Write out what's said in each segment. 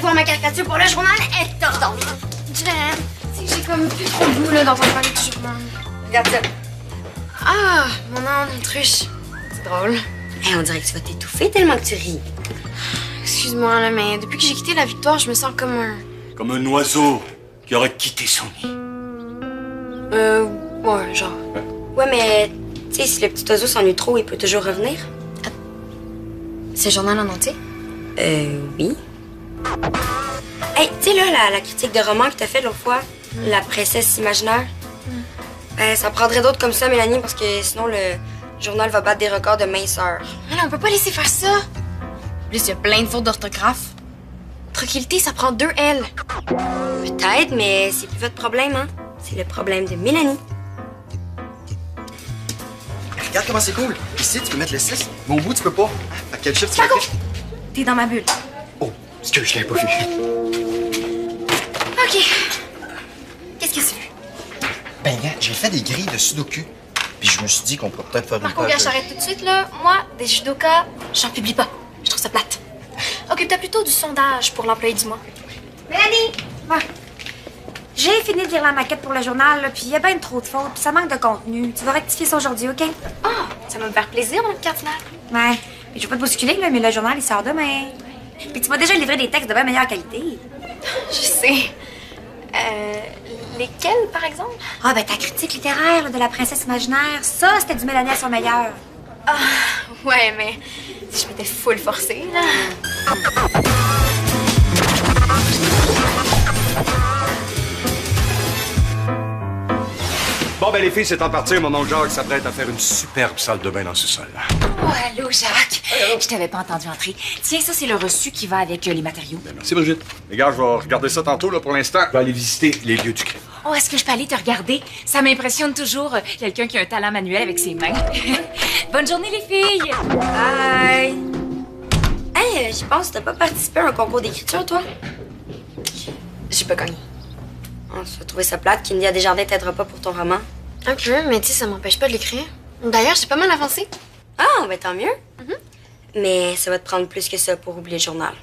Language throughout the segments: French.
voir ma caricature pour le journal est tordante. Jen, j'ai comme plus trop de goût là d'entendre parler du journal. Regarde ça. Ah, mon âme, truche. C'est drôle. Hey, on dirait que tu vas t'étouffer tellement que tu ris. Excuse-moi, là, mais depuis que j'ai quitté la Victoire, je me sens comme un... Comme un oiseau qui aurait quitté son nid. Ouais, genre. Ouais, mais tu sais, si le petit oiseau s'ennuie trop, il peut toujours revenir. C'est le journal en entier? Oui. Hey, tu sais, là, la critique de roman que t'as fait l'autre fois, La princesse imaginaire, ça prendrait d'autres comme ça, Mélanie, parce que sinon, le journal va battre des records de minceur. Mais non, on peut pas laisser faire ça. En plus, il y a plein de fautes d'orthographe. Tranquillité, ça prend 2 L. Peut-être, mais c'est plus votre problème, hein? C'est le problème de Mélanie. Regarde comment c'est cool. Ici, tu peux mettre le 6, mais au bout, tu peux pas. À quel chiffre tu Marco! mettrais? T'es dans ma bulle. Oh, excuse, je l'avais pas vu. OK. Qu'est-ce que c'est? Ben, gars, j'ai fait des grilles de sudoku. Puis je me suis dit qu'on pourrait peut-être faire Marco, une gars, page... j'arrête tout de suite, là. Moi, des judokas, j'en publie pas. Je trouve ça plate. Occupe-toi plutôt du sondage pour l'employé du mois. Mélanie! Ouais. J'ai fini de lire la maquette pour le journal, là, puis il y a bien trop de fautes, puis ça manque de contenu. Tu vas rectifier ça aujourd'hui, OK? Ah, ça va me faire plaisir, Mme Cardinal. Ouais. Puis je vais pas te bousculer, là, mais le journal, il sort demain. Puis tu m'as déjà livré des textes de bien meilleure qualité. Je sais. Lesquels, par exemple? Ah, ben ta critique littéraire là, de la princesse imaginaire, ça, c'était du Mélanie à son meilleur. Ah, ouais, mais si je m'étais full forcée, là. Bon, ben les filles, c'est en partir. Mon oncle Jacques s'apprête à faire une superbe salle de bain dans ce sol. Oh, allô, Jacques. Je t'avais pas entendu entrer. Tiens, ça, c'est le reçu qui va avec les matériaux. Ben, merci, Brigitte. Les gars, je vais regarder ça tantôt. Là, pour l'instant, je vais aller visiter les lieux du crime. Oh, est-ce que je peux aller te regarder? Ça m'impressionne toujours, quelqu'un qui a un talent manuel avec ses mains. Bonne journée, les filles! Bye! Hey, je pense que t'as pas participé à un concours d'écriture, toi? J'ai pas gagné. Oh, tu vas trouver ça plate qu'India Desjardins t'aidera pas pour ton roman. Un peu, mais tu sais, ça m'empêche pas de l'écrire. D'ailleurs, j'ai pas mal avancé. Ah, ben tant mieux. Mais ça va te prendre plus que ça pour oublier le journal.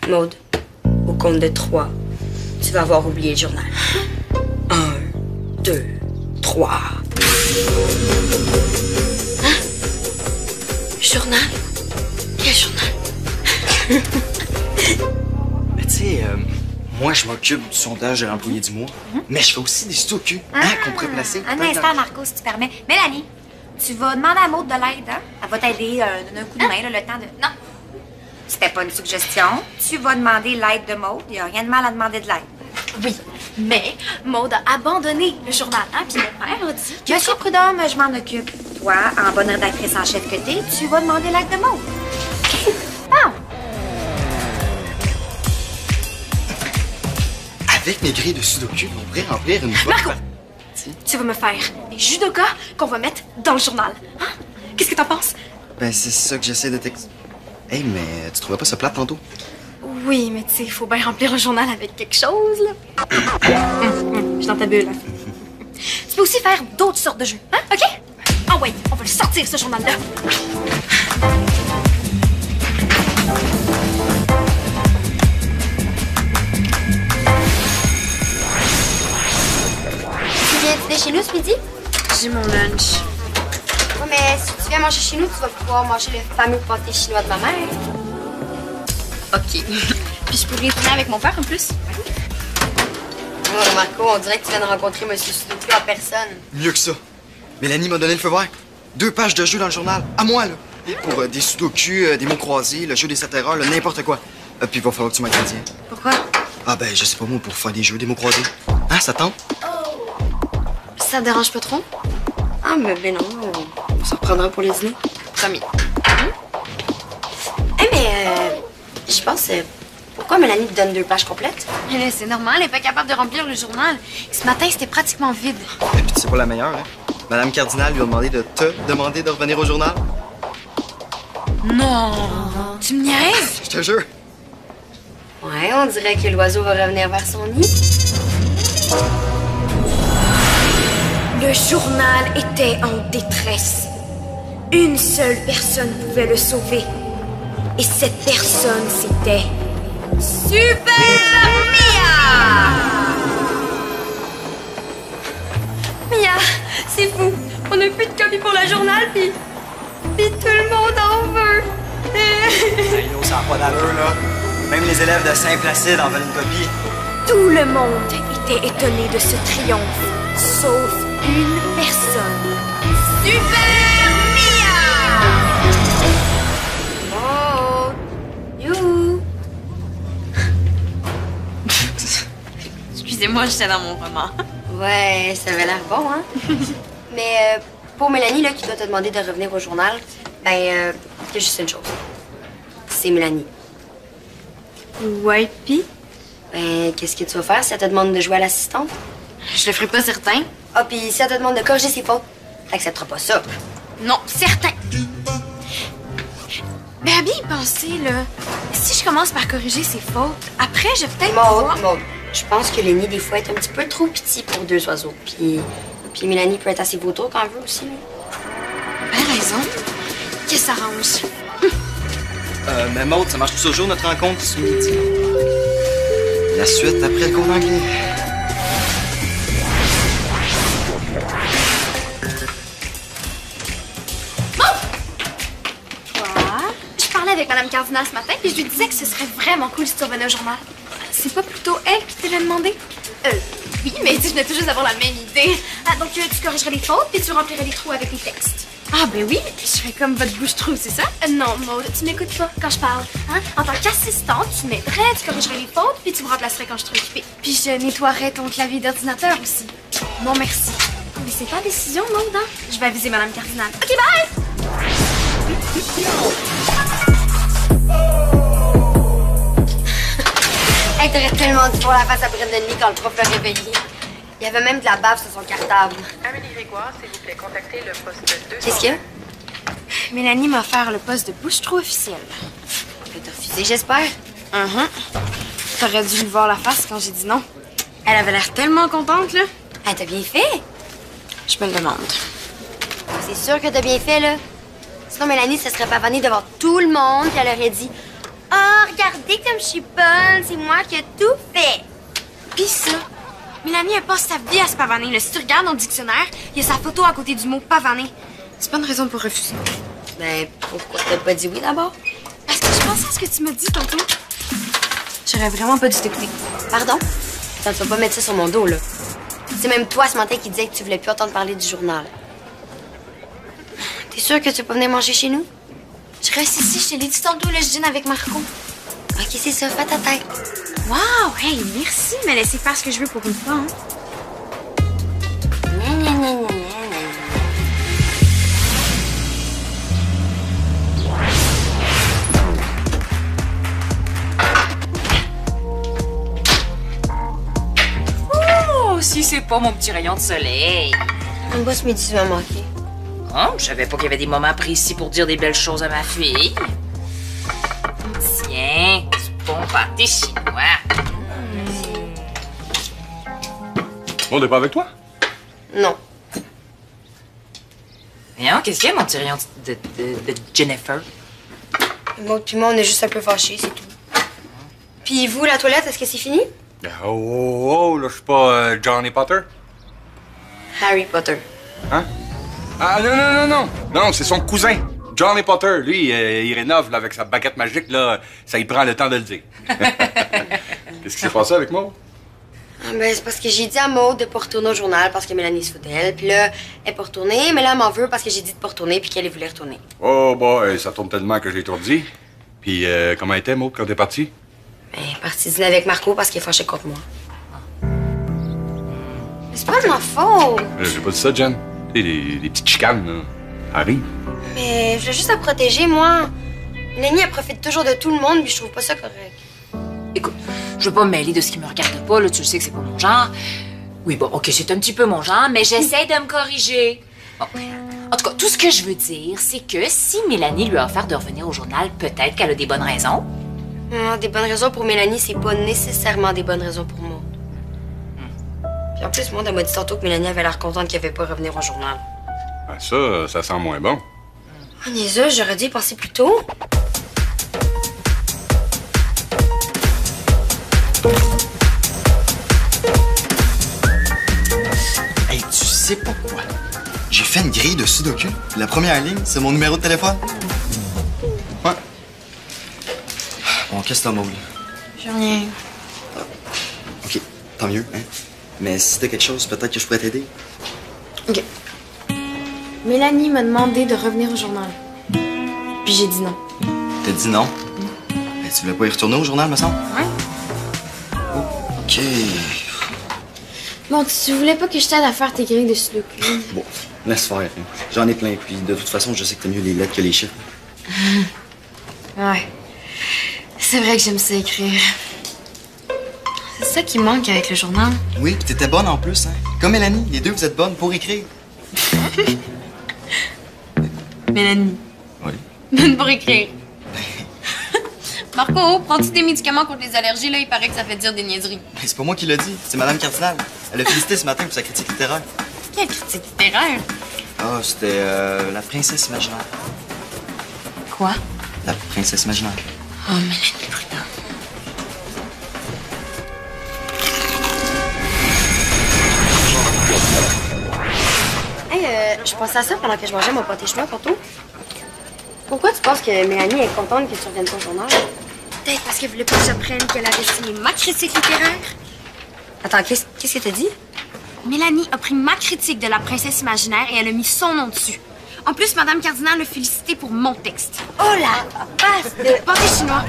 Maude, au compte de 3, tu vas avoir oublié le journal. 1, 2, 3. Journal? Quel journal? Mais tu sais, moi, je m'occupe du sondage de l'employé du mois, mais je fais aussi des sudoku, qu'on pourrait placer. Un peut-être instant, Marco, si tu permets. Mélanie, tu vas demander à Maud de l'aide, hein? Elle va t'aider d'un coup de main, là, le temps de... Non, c'était pas une suggestion. Tu vas demander l'aide de Maud. Il n'y a rien de mal à demander de l'aide. Oui, mais Maud a abandonné le journal, hein? Puis le père a dit que... Monsieur Prudhomme, je m'en occupe. Toi, en bonne rédactrice en chef que t'es, tu vas demander l'aide de Maud. Ah! Avec mes grilles de sudoku, on pourrait remplir une bonne... Marco! Tu vas me faire des judokas qu'on va mettre dans le journal. Hein? Qu'est-ce que t'en penses? Ben, c'est ça que j'essaie de t'ex... Hey, mais tu trouvais pas ça plate tantôt? Oui, mais tu sais, il faut bien remplir un journal avec quelque chose, là. Je suis dans ta bulle. Tu peux aussi faire d'autres sortes de jeux, hein? OK? Ah ouais, on va le sortir, ce journal-là. Tu viens dîner chez nous ce midi? J'ai mon lunch. Ouais, mais si tu viens manger chez nous, tu vas pouvoir manger le fameux pâté chinois de ma mère. OK. Puis je pourrais dîner avec mon père en plus. Oh, Marco, on dirait que tu viens de rencontrer M. Sudoku en personne. Mieux que ça. Mélanie m'a donné le feu vert. 2 pages de jeu dans le journal. À moi, là. Pour des sudoku, des mots croisés, le jeu des 7 erreurs, là, n'importe quoi. Puis il va falloir que tu m'accompagnes. Pourquoi? Ah ben, je sais pas moi, pour faire des jeux, des mots croisés. Hein, ça tente? Ça te dérange pas trop? Ah, mais non, on s'en reprendra pour le dîner. Promis. Eh, mais je pense, pourquoi Mélanie te donne 2 pages complètes? C'est normal, elle est pas capable de remplir le journal. Ce matin, c'était pratiquement vide. Et puis c'est pas la meilleure, hein? Madame Cardinal lui a demandé de te demander de revenir au journal. Non! Tu me niaises? Je te jure. Ouais, on dirait que l'oiseau va revenir vers son nid. Le journal était en détresse. Une seule personne pouvait le sauver. Et cette personne, c'était Super Mia! Mia, c'est fou. On a plus de copies pour le journal, puis tout le monde en veut. Hey, yo, ça n'a pas d'allure, là. Même les élèves de Saint-Placide en veulent une copie. Tout le monde était étonné de ce triomphe, sauf une personne. Super Mia! Oh, you. Excusez-moi, j'étais dans mon roman. Ouais, ça avait l'air bon, hein? Mais pour Mélanie, là, qui doit te demander de revenir au journal, ben, il y a juste une chose. C'est Mélanie. Ouais, pis? Ben, qu'est-ce que tu vas faire si elle te demande de jouer à l'assistante? Je le ferai pas certain. Ah, puis si elle te demande de corriger ses fautes, t'accepteras pas ça. Non, certain. Mais à bien y penser, là. Si je commence par corriger ses fautes, après, je vais peut-être pouvoir... Maud, je pense que Lénie, des fois, est un petit peu trop petit pour deux oiseaux. Puis Mélanie peut être assez vautour quand elle veut aussi, là. Elle a raison. Qu'est-ce que ça arrange? Mais Maud, ça marche toujours notre rencontre ce midi. La suite après le cours d'anglais. Je parlais avec Mme Cardinal ce matin, puis je lui disais que ce serait vraiment cool si tu revenais au journal. C'est pas plutôt elle qui te l'a demandé? Oui, mais tu venais tout juste d'avoir la même idée. Ah, donc tu corrigerais les fautes, puis tu remplirais les trous avec les textes. Ah, ben oui, je serais comme votre bouche-trou, c'est ça? Non, Maud, tu m'écoutes pas quand je parle. Hein? En tant qu'assistante, tu m'aiderais, tu corrigerais les fautes, puis tu me remplacerais quand je serais occupée. Puis je nettoierais ton clavier d'ordinateur aussi. Non, merci. Mais c'est ta décision, Maud, hein? Je vais aviser Mme Cardinal. OK, bye! Hey, t'aurais tellement dû voir la face à Brendan quand le prof l'a réveillé. Il y avait même de la bave sur son cartable. Amélie Grégoire, s'il vous plaît, contactez le poste 200. Qu'est-ce qu'il y a? Mélanie m'a offert le poste de bouche-trou officiel. Elle t'a refusé, j'espère. T'aurais dû lui voir la face quand j'ai dit non. Elle avait l'air tellement contente, là. Hey, t'as bien fait. Je me le demande. C'est sûr que t'as bien fait, là. Sinon, Mélanie se serait pavanée devant tout le monde, puis elle aurait dit « Oh, regardez comme je suis bonne, c'est moi qui ai tout fait. » Pis ça, Mélanie, elle passe sa vie à se pavaner. Là, si tu regardes dans le dictionnaire, il y a sa photo à côté du mot pavaner. C'est pas une raison pour refuser. Ben, pourquoi t'as pas dit oui d'abord? Parce que je pensais à ce que tu m'as dit tantôt. J'aurais vraiment pas dû t'écouter. Pardon? Attends, tu vas pas mettre ça sur mon dos, là. C'est même toi ce matin qui disais que tu voulais plus entendre parler du journal. T'es sûr que tu veux pas venir manger chez nous? Je reste ici, je te l'ai dit tantôt, là, je dîne avec Marco. Ok, c'est ça, fais ta tête. Wow! Hey, merci de me laisser faire ce que je veux pour une fois, hein. Gna, gna, gna, gna, gna, gna. Oh, si c'est pas mon petit rayon de soleil. Un boss midi, tu m'as manqué. Oh, je savais pas qu'il y avait des moments précis pour dire des belles choses à ma fille. Tiens, du bon pâté chinois. On n'est pas avec toi? Non. Voyons, qu'est-ce qu'il y a, mon petit rayon de Jennifer? Maud puis moi, on est juste un peu fâchés, c'est tout. Puis vous, la toilette, est-ce que c'est fini? Oh, là, je suis pas Johnny Potter. Harry Potter. Hein? Ah, non. Non, c'est son cousin. Johnny Potter, lui, il rénove là, avec sa baguette magique, là. Ça y prend le temps de le dire. Qu'est-ce qui s'est passé avec moi? Ah, ben, c'est parce que j'ai dit à Maud de pas retourner au journal parce que Mélanie se fout d'elle. Puis là, elle est pas retournée, mais là, elle m'en veut parce que j'ai dit de pas retourner puis qu'elle voulait retourner. Oh, boy, ça tourne tellement que je l'ai étourdi. Puis, comment était, Maud, quand t'es parti? Ben, elle est partie dîner avec Marco parce qu'il est fâché contre moi. Mais c'est pas de ma faute. J'ai pas dit ça, Jen. Tu sais, des petites chicanes, là. Arrive. Mais je voulais juste la protéger, moi. Mélanie, elle profite toujours de tout le monde puis je trouve pas ça correct. Écoute, je veux pas me mêler de ce qui me regarde pas, là. Tu le sais que c'est pas mon genre. Oui, bon, OK, c'est un petit peu mon genre, mais j'essaie de me corriger. Bon. En tout cas, tout ce que je veux dire, c'est que si Mélanie lui a offert de revenir au journal, peut-être qu'elle a des bonnes raisons. Ah, des bonnes raisons pour Mélanie, c'est pas nécessairement des bonnes raisons pour Maud. Puis en plus, Maud, elle m'a dit tantôt que Mélanie avait l'air contente qu'elle avait pas revenir au journal. Ben, ça sent moins bon. Oh, niaiseuse, j'aurais dû y penser plus tôt. Hey, tu sais pas quoi? J'ai fait une grille de Sudoku. La première ligne, c'est mon numéro de téléphone. Ouais. Bon, qu'est-ce que t'as, Maud? J'ai rien. OK, tant mieux, hein? Mais si t'as quelque chose, peut-être que je pourrais t'aider. OK. Mélanie m'a demandé de revenir au journal. Puis j'ai dit non. T'as dit non? Ben, tu voulais pas y retourner au journal, me semble? Ouais. Oh, OK. Bon, tu voulais pas que je t'aide à faire tes grilles de Sudoku? Bon, laisse faire. Hein. J'en ai plein, puis de toute façon, je sais que t'aimes mieux les lettres que les chiffres. Ouais. C'est vrai que j'aime ça écrire. C'est ça qui manque avec le journal. Oui, puis t'étais bonne en plus, hein? Comme Mélanie, les deux, vous êtes bonnes pour écrire. Mélanie. Oui. Bonne pour écrire. Marco, prends-tu des médicaments contre les allergies? Là, il paraît que ça fait dire des niaiseries. Ben, c'est pas moi qui l'ai dit, c'est Madame Cardinal. Elle a félicité ce matin pour sa critique littéraire. Quelle critique littéraire? Ah, c'était la princesse imaginaire. Quoi? La princesse imaginaire. Oh, Mélanie Prudent. Hey, je pensais à ça pendant que je mangeais mon pâté chinois tantôt. Pourquoi tu penses que Mélanie est contente que tu reviennes ton journal? Peut-être parce qu'elle voulait pas que j'apprenne qu'elle avait signé ma critique littéraire. Attends, qu'est-ce que t'as dit? Mélanie a pris ma critique de la princesse imaginaire et elle a mis son nom dessus. En plus, Madame Cardinal l'a félicité pour mon texte. Oh la passe de... Pâté chinois.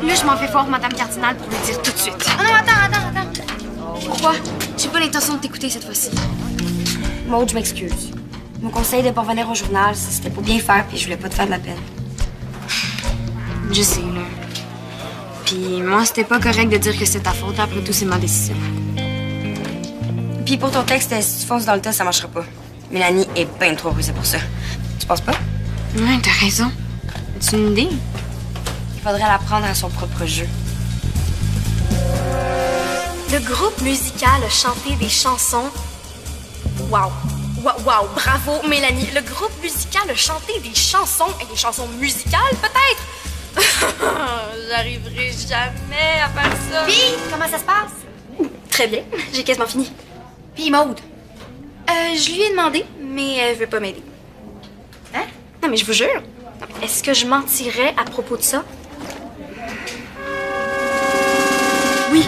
Là, je m'en fais fort, Madame Cardinal, pour le dire tout de suite. Oh non, attends. Pourquoi? J'ai pas l'intention de t'écouter cette fois-ci. Maud, je m'excuse. Mon conseil de pas revenir au journal, c'était pour bien faire, puis je voulais pas te faire de la peine. Je sais, là. Puis moi, c'était pas correct de dire que c'est ta faute. Après tout, c'est ma décision. Puis pour ton texte, si tu fonces dans le tas, ça marchera pas. Mélanie est bien trop rusée pour ça. Tu penses pas? Ouais, t'as raison. As-tu une idée? Il faudrait la prendre à son propre jeu. Le groupe musical a chanté des chansons. Wow. Wow, bravo, Mélanie. Le groupe musical a chanté des chansons, et des chansons musicales, peut-être? J'arriverai jamais à faire ça. Puis, comment ça se passe? Très bien, j'ai quasiment fini. Puis, Maude? Je lui ai demandé, mais elle veut pas m'aider. Hein? Non, mais je vous jure. Est-ce que je mentirais à propos de ça? Oui.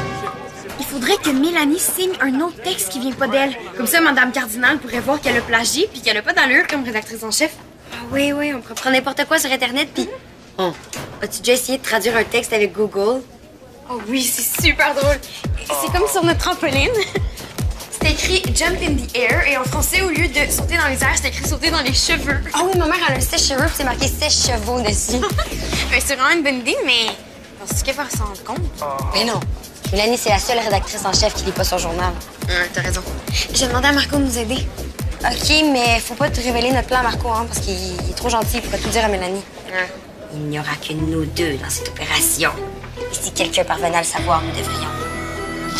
Il faudrait que Mélanie signe un autre texte qui vient pas d'elle. Comme ça, Madame Cardinal pourrait voir qu'elle a plagié puis qu'elle a pas d'allure comme rédactrice en chef. Ah oui, on pourrait prendre n'importe quoi sur Internet, puis... Oh, as-tu déjà essayé de traduire un texte avec Google? Oh oui, c'est super drôle. C'est comme sur notre trampoline. C'est écrit « Jump in the air » et en français, au lieu de sauter dans les airs, c'est écrit « sauter dans les cheveux ». Ah oui, ma mère a un sèche-cheveux, puis c'est marqué « sèche-chevaux » dessus. C'est vraiment une bonne idée, mais penses-tu qu'elle va s'en rendre compte? Mais non. Mélanie, c'est la seule rédactrice en chef qui lit pas son journal. T'as raison. J'ai demandé à Marco de nous aider. OK, mais faut pas te révéler notre plan à Marco, hein, parce qu'il est trop gentil, il pourrait tout dire à Mélanie. Il n'y aura que nous deux dans cette opération. Et si quelqu'un parvenait à le savoir, nous devrions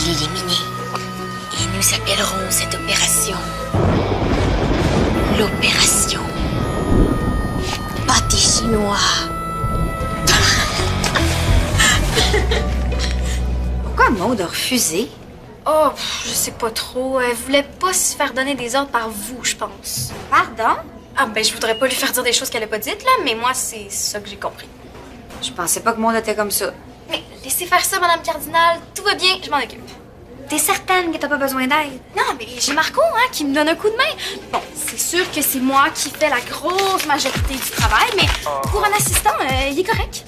l'éliminer. Et nous appellerons cette opération l'opération pâté chinois. Pourquoi Maud a refusé? Oh, je sais pas trop. Elle voulait pas se faire donner des ordres par vous, je pense. Pardon? Ah, ben, je voudrais pas lui faire dire des choses qu'elle a pas dites, là, mais moi, c'est ça que j'ai compris. Je pensais pas que Maud était comme ça. Mais laissez faire ça, Madame Cardinal. Tout va bien, je m'en occupe. T'es certaine que t'as pas besoin d'aide? Non, mais j'ai Marco, hein, qui me donne un coup de main. Bon, c'est sûr que c'est moi qui fais la grosse majorité du travail, mais pour un assistant, il est correct.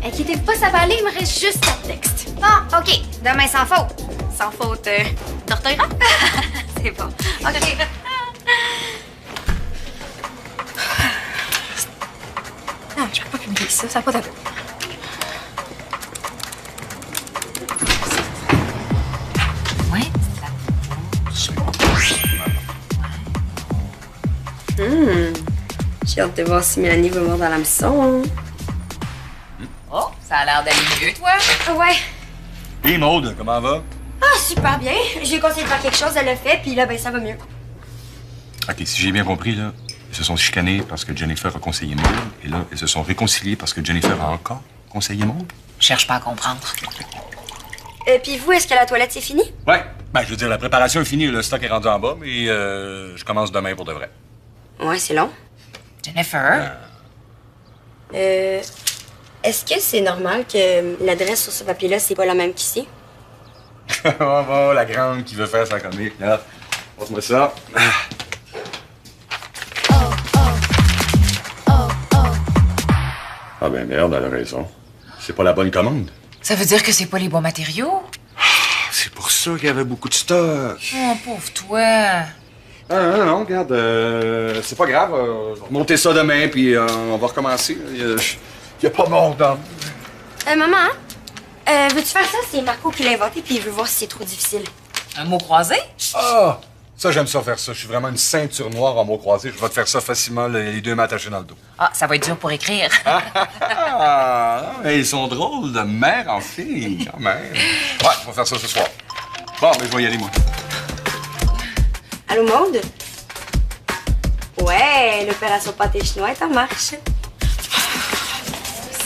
Inquiétez-vous pas, ça va aller, il me reste juste un texte. Bon, OK. Demain sans faute. Sans faute d'orthographe. C'est bon. OK. Non, je peux pas publier ça, ça n'a pas d'allure. Ouais, J'ai hâte de voir si Mélanie va mordre dans l'hameçon. Oh, ça a l'air d'aller mieux, toi. Ouais. Hey Maude, comment va? Ah, super bien. J'ai conseillé de faire quelque chose, elle l'a fait, puis là, ben, ça va mieux. OK, si j'ai bien compris, là, ils se sont chicanés parce que Jennifer a conseillé Maude, et là, ils se sont réconciliés parce que Jennifer a encore conseillé Maude? Cherche pas à comprendre. Puis vous, est-ce que la toilette, c'est fini? Ouais. Ben, je veux dire, la préparation est finie, le stock est rendu en bas, mais je commence demain pour de vrai. Ouais, c'est long. Jennifer? Est-ce que c'est normal que l'adresse sur ce papier-là, c'est pas la même qu'ici? Oh, la grande qui veut faire sa comique, là. Passe-moi ça. Ah ben merde, elle a raison. C'est pas la bonne commande. Ça veut dire que c'est pas les bons matériaux? C'est pour ça qu'il y avait beaucoup de stock. Oh, pauvre toi. Ah, non, regarde, c'est pas grave. Je vais remonter ça demain, puis on va recommencer. Il y a pas mort d'homme. Maman, veux-tu faire ça? C'est Marco qui l'a inventé, puis il veut voir si c'est trop difficile. Un mot croisé? Ah! Ça, j'aime ça faire ça. Je suis vraiment une ceinture noire en mots croisés. Je vais te faire ça facilement, les deux mains attachés dans le dos. Ah, ça va être dur pour écrire. Ils sont drôles de mère en fille, quand même. Ouais, je vais faire ça ce soir. Bon, mais je vais y aller, moi. Allô, Maude? Ouais, l'opération pâté chinois est en marche.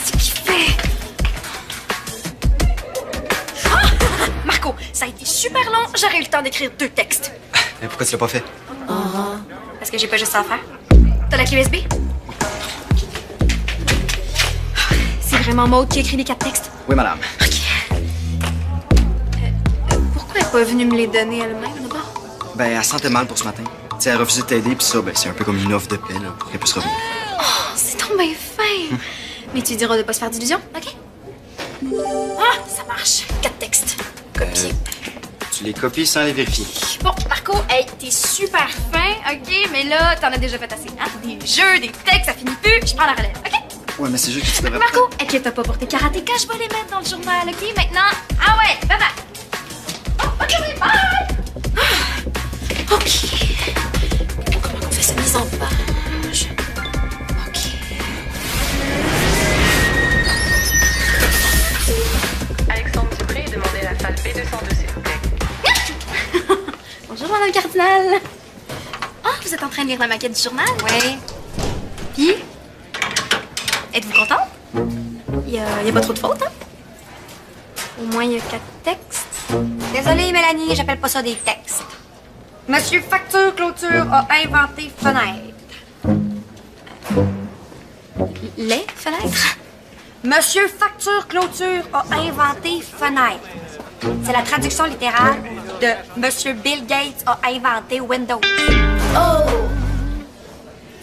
C'est qu'il fait. Marco, ça a été super long. J'aurais eu le temps d'écrire 2 textes. Mais pourquoi tu l'as pas fait? Parce que j'ai pas juste ça à faire. T'as la clé USB? C'est vraiment Maud qui a écrit les 4 textes? Oui, madame. Pourquoi elle est pas venue me les donner elle-même, d'abord? Ben, elle sentait mal pour ce matin. Tu sais, elle a refusé de t'aider, puis ça, ben, c'est un peu comme une offre de paix, là, pour qu'elle puisse revenir. Oh, c'est donc bien fin. Mais tu diras de pas se faire d'illusions, OK? Ah, ça marche. 4 textes. Copier. Tu les copies sans les vérifier. Bon, Marco, hey, t'es super fin, OK? Mais là, t'en as déjà fait assez. Hein? Des jeux, des textes, ça finit plus. Je prends la relève, OK? Ouais, mais c'est juste que tu devrais... Marco, inquiète-toi pas pour tes karatékas, je vais les mettre dans le journal, OK? Maintenant, ah ouais, bye bye. Oh, OK, oui, bye! Ah, OK. Comment on fait cette mise en page? OK. Alexandre Dupré, demandez la salle B202, s'il vous plaît. Bonjour, Madame Cardinal. Ah, vous êtes en train de lire la maquette du journal? Oui. Puis, êtes-vous contente? Il y a pas trop de fautes, hein? Au moins, il y a 4 textes. Désolée, Mélanie, j'appelle pas ça des textes. Monsieur Facture Clôture a inventé fenêtre. Les fenêtres? Monsieur Facture Clôture a inventé fenêtre. C'est la traduction littérale de Monsieur Bill Gates a inventé Windows. Oh!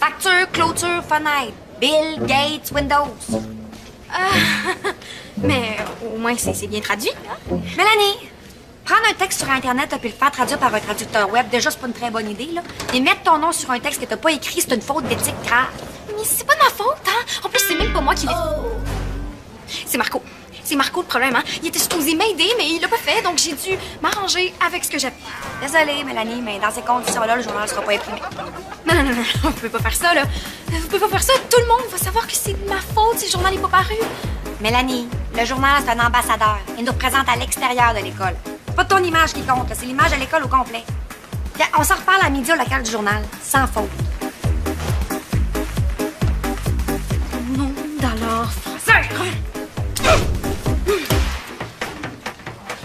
Facture, clôture, fenêtre. Bill Gates, Windows. Mais au moins, c'est bien traduit, hein? Mélanie, prendre un texte sur Internet puis le faire traduire par un traducteur web, déjà, c'est pas une très bonne idée, là. Et mettre ton nom sur un texte que t'as pas écrit, c'est une faute d'éthique grave. Mais c'est pas de ma faute, hein? En plus, c'est même pas moi qui l'ai... C'est Marco. C'est Marco le problème, hein? Il était supposé m'aider, mais il l'a pas fait, donc j'ai dû m'arranger avec ce que j'avais. Désolée, Mélanie, mais dans ces conditions-là, le journal sera pas imprimé. Non, vous pouvez pas faire ça, là. Vous pouvez pas faire ça. Tout le monde va savoir que c'est de ma faute si le journal n'est pas paru. Mélanie, le journal, c'est un ambassadeur. Il nous représente à l'extérieur de l'école. C'est pas ton image qui compte, là, c'est l'image de l'école au complet. Bien, on s'en reparle à midi au local du journal, sans faute. Non, alors, français.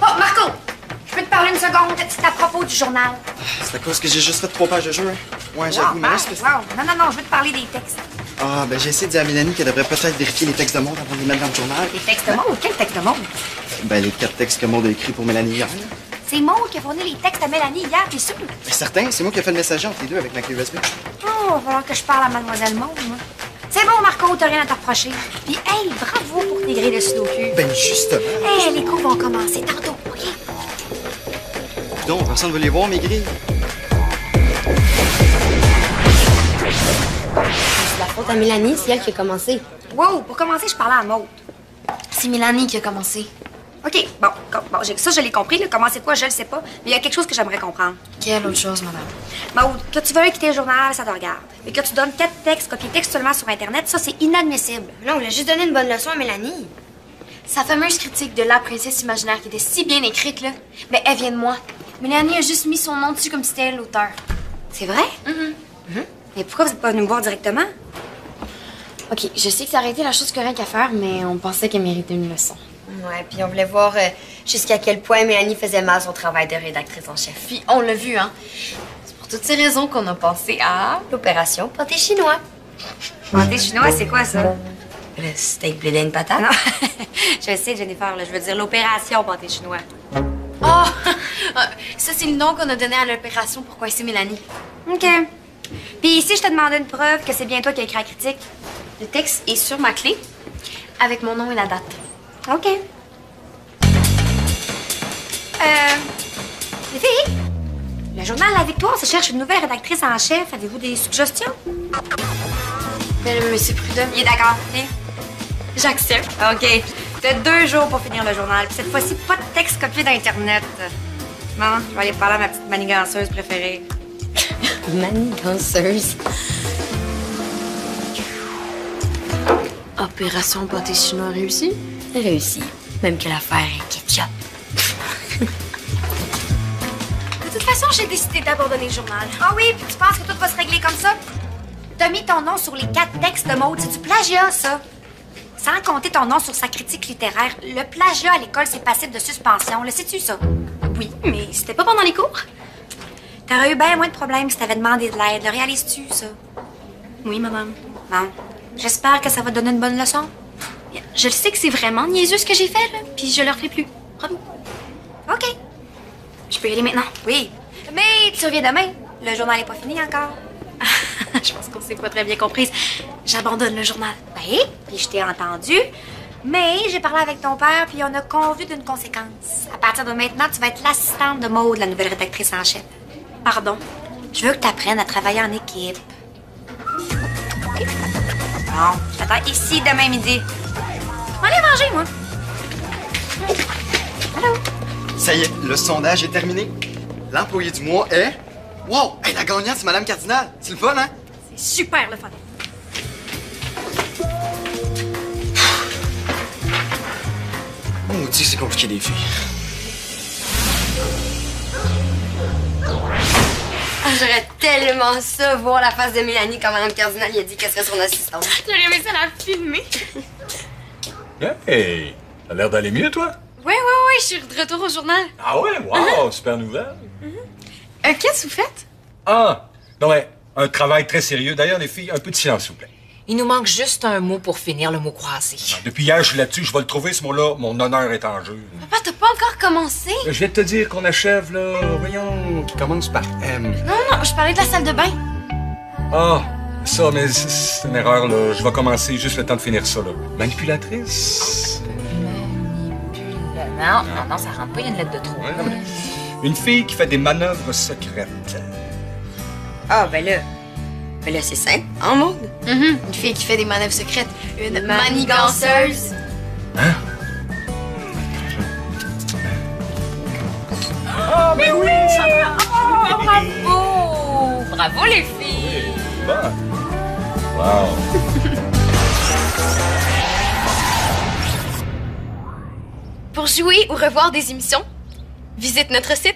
Oh, Marco! Je peux te parler une seconde? C'est à propos du journal. C'est à cause que j'ai juste fait 3 pages de jeu, hein? Ouais, j'avoue, mais là, c'est... Wow. Non, je veux te parler des textes. Ah, ben j'ai essayé de dire à Mélanie qu'elle devrait peut-être vérifier les textes de Maud avant de les mettre dans le journal. Les textes de Maud? Quel texte de Maud? Ben, les 4 textes que Maud a écrits pour Mélanie hier. là. C'est Maud qui a fourni les textes à Mélanie hier, t'es sûr? Ben, certain, c'est moi qui ai fait le messager entre les deux avec ma clé USB. Oh, il va falloir que je parle à Mademoiselle Maud, moi. C'est bon, Marco, t'as rien à te reprocher. Puis, hey, bravo pour tes grilles de sudoku. Ben, justement. Hey, les cours vont commencer tantôt, OK? Donc, personne ne veut les voir, mes grilles. C'est la faute à Mélanie, c'est elle qui a commencé. Wow, pour commencer, je parlais à Maud. C'est Mélanie qui a commencé. OK, bon, ça, je l'ai compris. Là, commencer quoi, je le sais pas. Mais il y a quelque chose que j'aimerais comprendre. Quelle autre chose, madame? Maud, que tu veuilles quitter le journal, ça te regarde. Mais que tu donnes 4 textes copiés textuellement sur Internet, ça, c'est inadmissible. Là, on lui a juste donné une bonne leçon à Mélanie. Sa fameuse critique de la princesse imaginaire qui était si bien écrite, là, ben, elle vient de moi. Mélanie a juste mis son nom dessus comme si c'était elle l'auteur. C'est vrai? Mais pourquoi vous n'êtes pas venu me voir directement? OK, je sais que ça aurait été la chose correcte à faire, mais on pensait qu'elle méritait une leçon. Ouais, puis on voulait voir jusqu'à quel point Mélanie faisait mal son travail de rédactrice en chef. Puis on l'a vu, hein. C'est pour toutes ces raisons qu'on a pensé à... L'opération pâté chinois. Pâté chinois, c'est quoi ça? Le steak blé d'Inde patate. Non, je sais, Jennifer, là, je veux dire l'opération pâté chinois. Oh! Ça, c'est le nom qu'on a donné à l'opération pour coincer Mélanie. OK. Puis si je te demandais une preuve que c'est bien toi qui as écrit la critique? Le texte est sur ma clé, avec mon nom et la date. OK. Les filles, le journal La Victoire se cherche une nouvelle rédactrice en chef. Avez-vous des suggestions? Mais Monsieur Prudhomme, Il est d'accord. Hein? j'accepte. OK. T'as 2 jours pour finir le journal. Puis cette fois-ci, pas de texte copié d'Internet. Bon, je vais aller parler à ma petite maniganceuse préférée. Maniganceuse. Opération pâté chinois réussie? Réussi. Même que l'affaire est ketchup. De toute façon, j'ai décidé d'abandonner le journal. Ah oui, puis tu penses que tout va se régler comme ça? T'as mis ton nom sur les 4 textes de Maud. C'est du plagiat, ça. Sans compter ton nom sur sa critique littéraire. Le plagiat à l'école, c'est passible de suspension. Le sais-tu, ça? Oui, mais c'était pas pendant les cours? T'aurais eu bien moins de problèmes si t'avais demandé de l'aide. Le réalises-tu, ça? Oui, madame. Bon. J'espère que ça va te donner une bonne leçon. Je le sais que c'est vraiment niaiseux ce que j'ai fait, là, puis je le referai plus. Promis. OK. Je peux y aller maintenant. Oui. Mais tu reviens demain. Le journal n'est pas fini encore. Je pense qu'on s'est pas très bien comprise. J'abandonne le journal. Oui, puis je t'ai entendu. Mais j'ai parlé avec ton père, puis on a convenu d'une conséquence. À partir de maintenant, tu vas être l'assistante de Maud, la nouvelle rédactrice en chef. Pardon. Je veux que tu apprennes à travailler en équipe. OK? Bon, je t'attends ici demain midi. On va aller manger, moi. Ça y est, le sondage est terminé. L'employé du mois est... Wow! Hey, la gagnante, c'est Madame Cardinal. C'est le fun, hein? C'est super le fun. Maudit, c'est compliqué, les filles. Ah, j'aurais tellement ça, voir la face de Mélanie quand Mme Cardinal lui a dit qu'elle serait son assistante. J'aurais aimé ça la filmer. Hey! T'as l'air d'aller mieux, toi? Ouais, je suis de retour au journal. Ah ouais? Wow! Super nouvelle! Qu'est-ce que vous faites? Ah! Non, mais un travail très sérieux. D'ailleurs, les filles, un peu de silence, s'il vous plaît. Il nous manque juste un mot pour finir le mot croisé. Depuis hier, je suis là-dessus. Je vais le trouver, ce mot-là. Mon honneur est en jeu. Papa, t'as pas encore commencé? Je viens de te dire qu'on achève, là. Voyons, qui commence par M. Non, je parlais de la salle de bain. Ah! Ça, mais c'est une erreur, là. Je vais commencer juste le temps de finir ça, là. Manipulatrice? Non, ça rentre pas, il y a une lettre de trop. Ouais, non, mais une fille qui fait des manœuvres secrètes. Ah, ben là c'est simple, en mode. Une fille qui fait des manœuvres secrètes. Une maniganceuse. Hein? Ah, mais oui, ça va! Bravo! Bravo, les filles! Bon. Wow! Pour jouer ou revoir des émissions, visite notre site